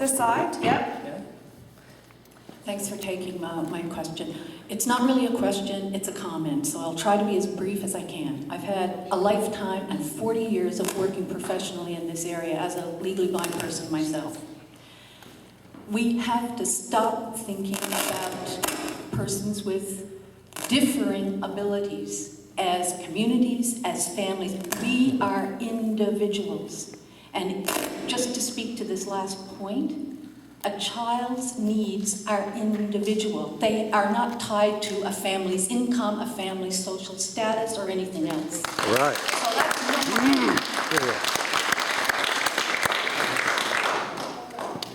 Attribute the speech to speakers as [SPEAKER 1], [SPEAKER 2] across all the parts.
[SPEAKER 1] This side, yep.
[SPEAKER 2] Thanks for taking my question. It's not really a question, it's a comment, so I'll try to be as brief as I can. I've had a lifetime and 40 years of working professionally in this area as a legally blind person myself. We have to stop thinking about persons with differing abilities as communities, as families. We are individuals. And just to speak to this last point, a child's needs are individual. They are not tied to a family's income, a family's social status, or anything else.
[SPEAKER 3] Right.
[SPEAKER 2] So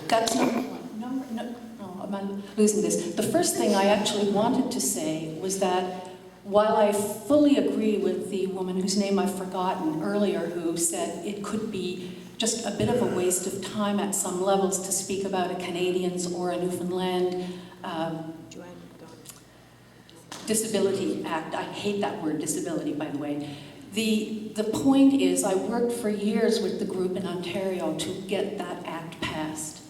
[SPEAKER 2] that's number one. No, am I losing this? The first thing I actually wanted to say was that while I fully agree with the woman whose name I've forgotten earlier, who said it could be just a bit of a waste of time at some levels to speak about a Canadians or a Newfoundland Disability Act. I hate that word, disability, by the way. The point is, I worked for years with the group in Ontario to get that act passed.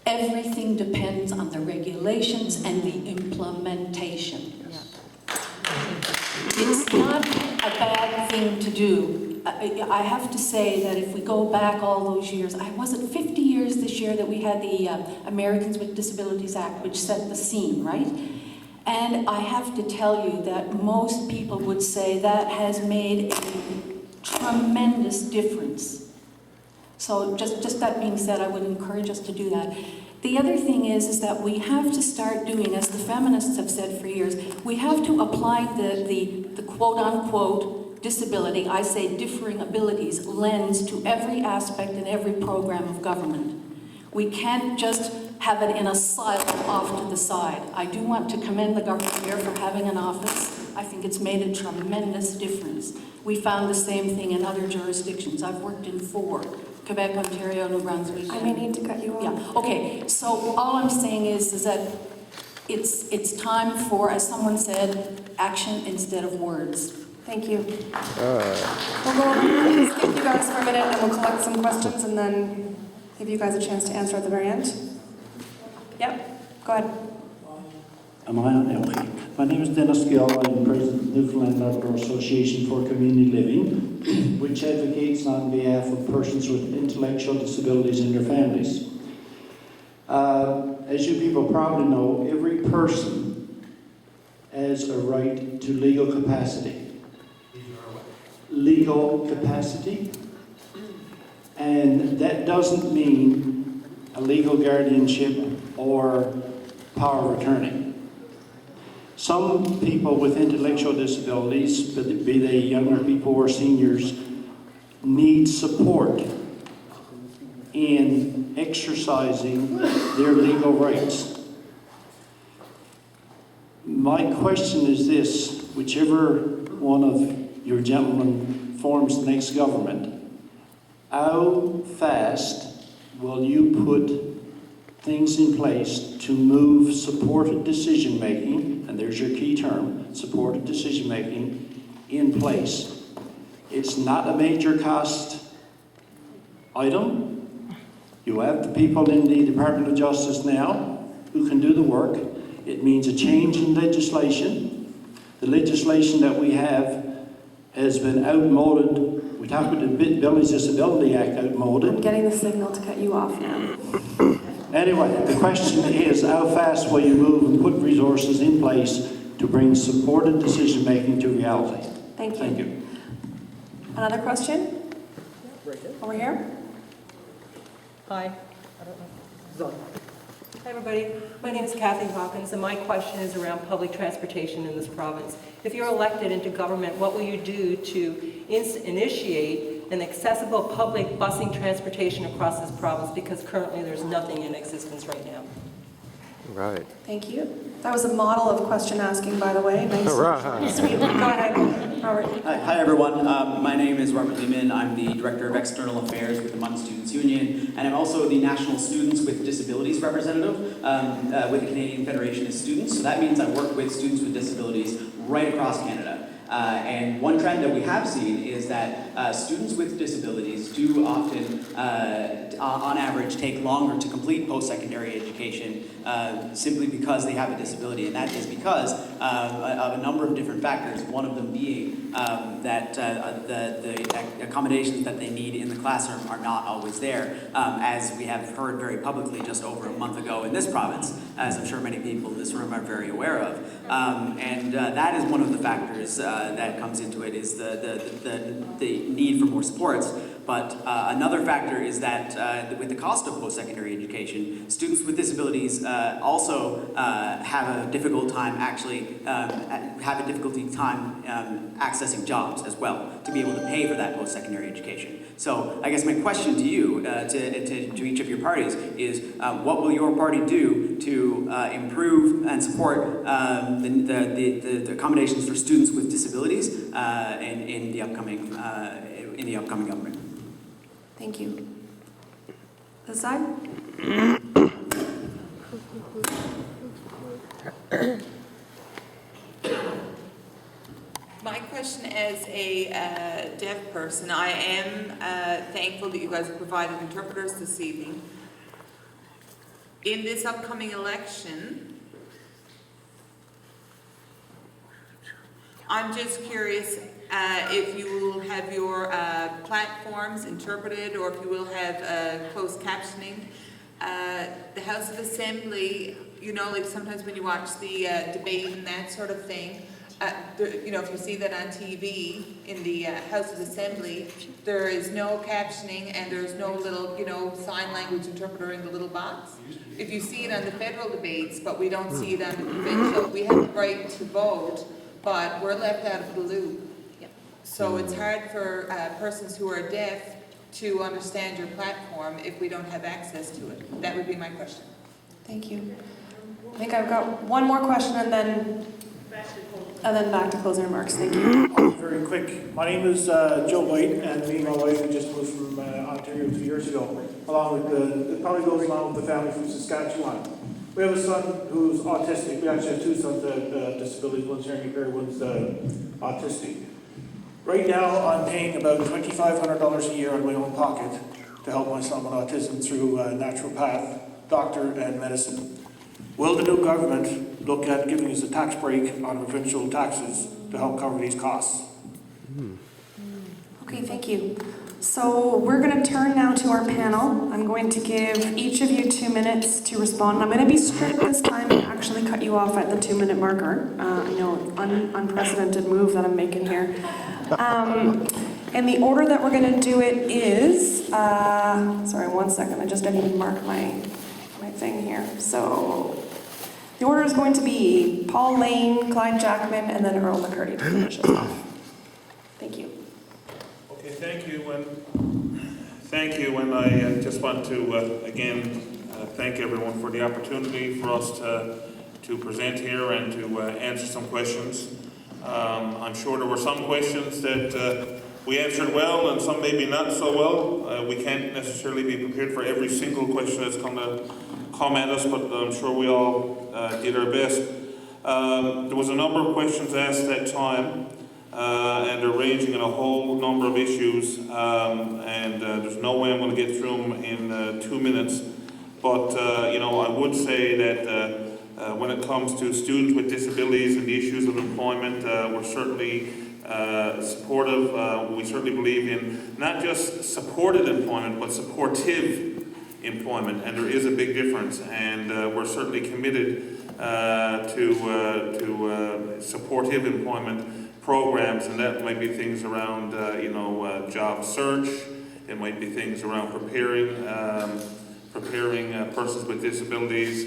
[SPEAKER 2] Everything depends on the regulations and the implementation. It's not a bad thing to do. I have to say that if we go back all those years, was it 50 years this year that we had the Americans with Disabilities Act, which set the scene, right? And I have to tell you that most people would say that has made a tremendous difference. So just that being said, I would encourage us to do that. The other thing is that we have to start doing, as the feminists have said for years, we have to apply the quote-unquote disability, I say differing abilities, lens to every aspect and every program of government. We can't just have it in a silo off to the side. I do want to commend the government here for having an office. I think it's made a tremendous difference. We found the same thing in other jurisdictions. I've worked in 4. Quebec, Ontario, New Brunswick.
[SPEAKER 1] I may need to cut you off.
[SPEAKER 2] Yeah, okay, so all I'm saying is that it's time for, as someone said, action instead of words.
[SPEAKER 1] Thank you. We'll go over, skip you guys for a minute and we'll collect some questions and then give you guys a chance to answer at the very end. Yep, go ahead.
[SPEAKER 4] Am I on? Okay. My name is Dennis Gill. I'm president of the Newfoundland Labrador Association for Community Living, which advocates on behalf of persons with intellectual disabilities and their families. As you people probably know, every person has a right to legal capacity. Legal capacity. And that doesn't mean a legal guardianship or power of attorney. Some people with intellectual disabilities, be they younger people or seniors, need support in exercising their legal rights. My question is this: whichever one of your gentlemen forms the next government, how fast will you put things in place to move supported decision-making, and there's your key term, supported decision-making, in place? It's not a major cost item. You have the people in the Department of Justice now who can do the work. It means a change in legislation. The legislation that we have has been outmoded. We talked about the Billy's Disability Act outmoded.
[SPEAKER 1] I'm getting the signal to cut you off now.
[SPEAKER 4] Anyway, the question is, how fast will you move and put resources in place to bring supported decision-making to reality?
[SPEAKER 1] Thank you.
[SPEAKER 4] Thank you.
[SPEAKER 1] Another question? Over here?
[SPEAKER 5] Hi. Hi, everybody. My name is Kathy Hawkins, and my question is around public transportation in this province. If you're elected into government, what will you do to initiate an accessible public busing transportation across this province? Because currently there's nothing in existence right now.
[SPEAKER 3] Right.
[SPEAKER 1] Thank you. That was a model of question asking, by the way. Nice.
[SPEAKER 3] Right.
[SPEAKER 1] Sweet. Go ahead, Robert.
[SPEAKER 6] Hi everyone. My name is Robert Lehman. I'm the Director of External Affairs with the Moncton Students Union, and I'm also the National Students with Disabilities Representative with the Canadian Federation of Students. So that means I work with students with disabilities right across Canada. And one trend that we have seen is that students with disabilities do often, on average, take longer to complete post-secondary education simply because they have a disability. And that is because of a number of different factors, one of them being that the accommodations that they need in the classroom are not always there, as we have heard very publicly just over a month ago in this province, as I'm sure many people in this room are very aware of. And that is one of the factors that comes into it, is the need for more supports. But another factor is that with the cost of post-secondary education, students with disabilities also have a difficult time accessing jobs as well, to be able to pay for that post-secondary education. So I guess my question to you, to each of your parties, is what will your party do to improve and support the accommodations for students with disabilities in the upcoming government?
[SPEAKER 1] Thank you. This side?
[SPEAKER 3] My question as a deaf person, I am thankful that you guys have provided interpreters this evening. In this upcoming election, I'm just curious if you will have your platforms interpreted, or if you will have closed captioning. The House of Assembly, you know, like sometimes when you watch the debate and that sort of thing, you know, if you see that on TV in the House of Assembly, there is no captioning and there's no little, you know, sign language interpreter in the little box. If you see it on the federal debates, but we don't see it on the provincial, we have the right to vote, but we're left out of the loop. So it's hard for persons who are deaf to understand your platform if we don't have access to it. That would be my question.
[SPEAKER 1] Thank you. I think I've got one more question and then back to closing remarks. Thank you.
[SPEAKER 7] Very quick. My name is Joe White, and me and my wife, we just moved from Ontario 2 years ago, along with it probably goes along with the family from Saskatchewan. We have a son who's autistic. We actually have two sons that have disabilities. One's hearing impaired, one's autistic. Right now, I'm paying about $2,500 a year out of my own pocket to help my son with autism through naturopath, doctor, and medicine. Will the new government look at giving us a tax break on provincial taxes to help cover these costs?
[SPEAKER 1] Okay, thank you. So we're going to turn now to our panel. I'm going to give each of you 2 minutes to respond. I'm going to be strict this time and actually cut you off at the 2-minute marker. I know, unprecedented move that I'm making here. And the order that we're going to do it is, sorry, 1 second, I just didn't even mark my thing here. So the order is going to be Paul Lane, Clyde Jackman, and then Earl McCurdy to finish us off. Thank you.
[SPEAKER 8] Okay, thank you, and I just want to again thank everyone for the opportunity for us to present here and to answer some questions. I'm sure there were some questions that we answered well and some maybe not so well. We can't necessarily be prepared for every single question that's going to come at us, but I'm sure we all did our best. There was a number of questions asked at that time, and they're ranging in a whole number of issues, and there's no way I'm going to get through them in 2 minutes. But, you know, I would say that when it comes to students with disabilities and the issues of employment, we're certainly supportive. We certainly believe in not just supported employment, but supportive employment, and there is a big difference, and we're certainly committed to supportive employment programs, and that might be things around job search. It might be things around preparing persons with disabilities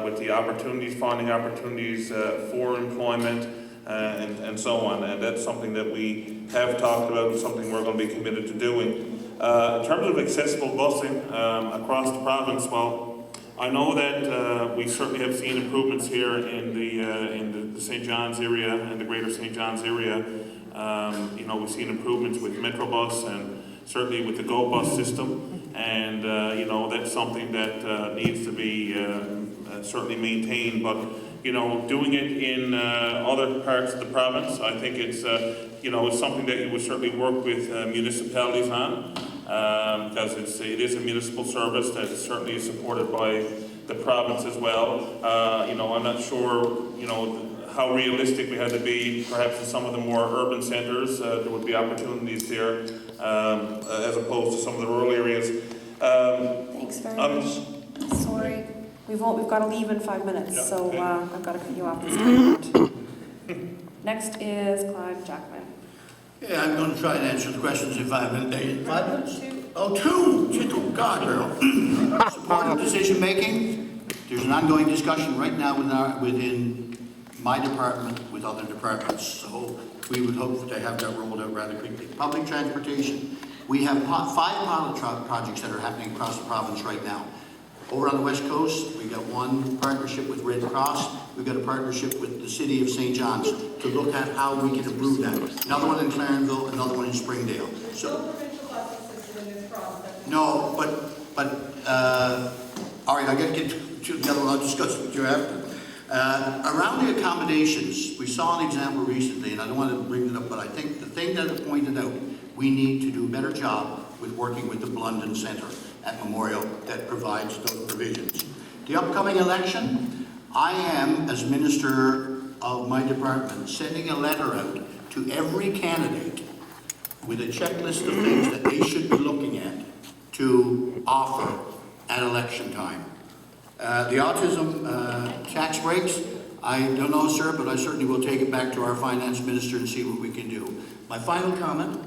[SPEAKER 8] with the opportunities, finding opportunities for employment, and so on. And that's something that we have talked about, and something we're going to be committed to doing. In terms of accessible busing across the province, well, I know that we certainly have seen improvements here in the St. John's area and the greater St. John's area. We've seen improvements with Metrobus and certainly with the Go Bus system, and that's something that needs to be certainly maintained. But doing it in other parts of the province, I think it's it's something that you would certainly work with municipalities on, because it is a municipal service that certainly is supported by the province as well. I'm not sure how realistic we had to be. Perhaps in some of the more urban centres, there would be opportunities there, as opposed to some of the rural areas.
[SPEAKER 1] Thanks very much. Sorry. We've got to leave in 5 minutes,
[SPEAKER 8] Yeah,
[SPEAKER 1] so
[SPEAKER 8] okay.
[SPEAKER 1] I've got to cut you off this time. Next is Clive Jackman.
[SPEAKER 9] Yeah, I'm going to try and answer the questions in 5 minutes. 5 minutes? Oh, two! Oh, God, girl. Supportive decision making. There's an ongoing discussion right now within my department with other departments, so we would hope to have that rolled out rather quickly. Public transportation. We have 5 pilot projects that are happening across the province right now. Over on the West Coast, we've got one partnership with Red Cross. We've got a partnership with the City of St. John's to look at how we can improve that. Another one in Clarenville, another one in Springdale. So,
[SPEAKER 5] No provincial busing system in this province.
[SPEAKER 9] no, all right, I got to get to the other one. I'll discuss with you after. Around the accommodations, we saw an example recently, and I don't want to bring it up, but I think the thing that it pointed out, we need to do a better job with working with the Blunden Centre at Memorial that provides those provisions. The upcoming election, I am, as Minister of my department, sending a letter out to every candidate with a checklist of things that they should be looking at to offer at election time. The autism tax breaks, I don't know, sir, but I certainly will take it back to our finance minister and see what we can do. My final comment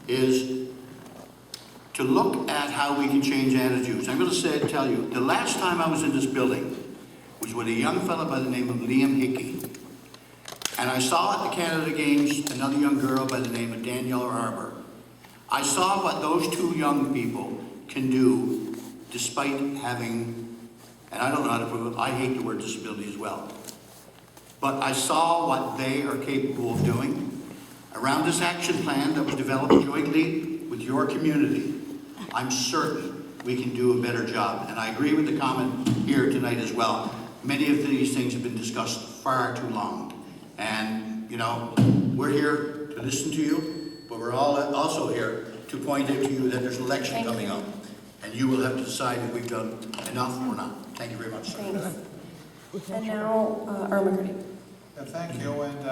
[SPEAKER 9] is to look at how we can change attitudes. I'm going to tell you, the last time I was in this building was with a young fellow by the name of Liam Hickey. And I saw at the Canada Games another young girl by the name of Danielle Arbor. I saw what those two young people can do despite having, and I don't know how to prove it, I hate the word disability as well. But I saw what they are capable of doing. Around this action plan that was developed jointly with your community, I'm certain we can do a better job. And I agree with the comment here tonight as well. Many of these things have been discussed far too long. And, we're here to listen to you, but we're all also here to point out to you that there's an election coming up. And you will have to decide if we've done enough or not. Thank you very much.
[SPEAKER 1] Thanks. And now, Earl McCurdy.
[SPEAKER 10] Thank you, and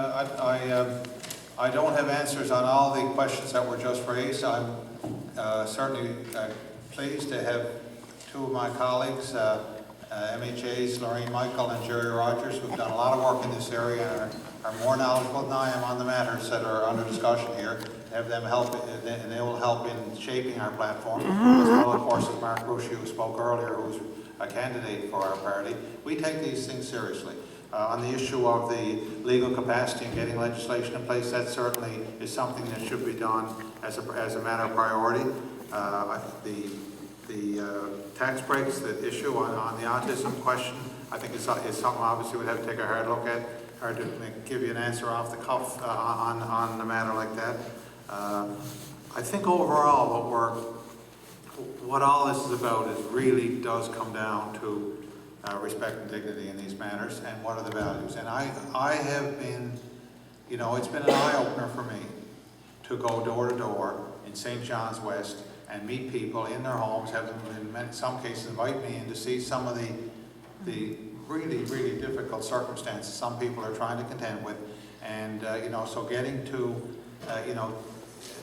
[SPEAKER 10] I don't have answers on all the questions that were just raised. I'm certainly pleased to have two of my colleagues, MHA's Lorraine Michael and Jerry Rogers, who've done a lot of work in this area and are more knowledgeable than I am on the matters that are under discussion here. Have them help, and they will help in shaping our platform. As well, of course, as Mark Ruscia, who spoke earlier, who's a candidate for our party. We take these things seriously. On the issue of the legal capacity and getting legislation in place, that certainly is something that should be done as a matter of priority. The tax breaks, the issue on the autism question, I think is something obviously we'd have to take a hard look at. Hard to give you an answer off the cuff on a matter like that. I think overall what all this is about is really does come down to respect and dignity in these matters, and what are the values. And I have been, it's been an eye-opener for me to go door to door in St. John's West and meet people in their homes, have them in some cases invite me in to see some of the really, really difficult circumstances some people are trying to contend with. And, so getting to,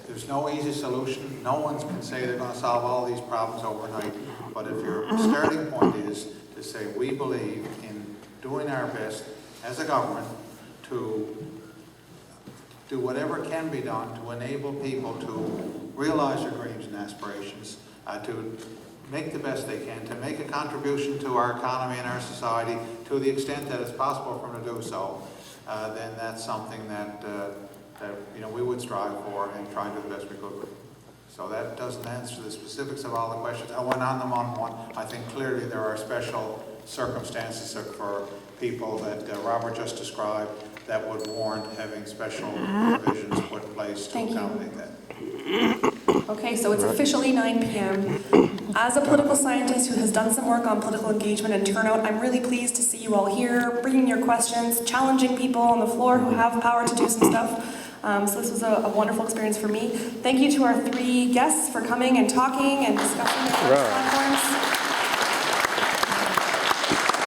[SPEAKER 10] there's no easy solution. No one can say they're going to solve all these problems overnight. But if your starting point is to say we believe in doing our best as a government to do whatever can be done to enable people to realize their dreams and aspirations, to make the best they can, to make a contribution to our economy and our society to the extent that it's possible for them to do so, then that's something that we would strive for and try and do the best we could with. So that doesn't answer the specifics of all the questions. I went on them on one. I think clearly there are special circumstances for people that Robert just described that would warrant having special provisions put in place to accommodate that.
[SPEAKER 1] Okay, so it's officially 9 p.m. As a political scientist who has done some work on political engagement and turnout, I'm really pleased to see you all here, bringing your questions, challenging people on the floor who have power to do some stuff. So this was a wonderful experience for me. Thank you to our 3 guests for coming and talking and discussing their platforms.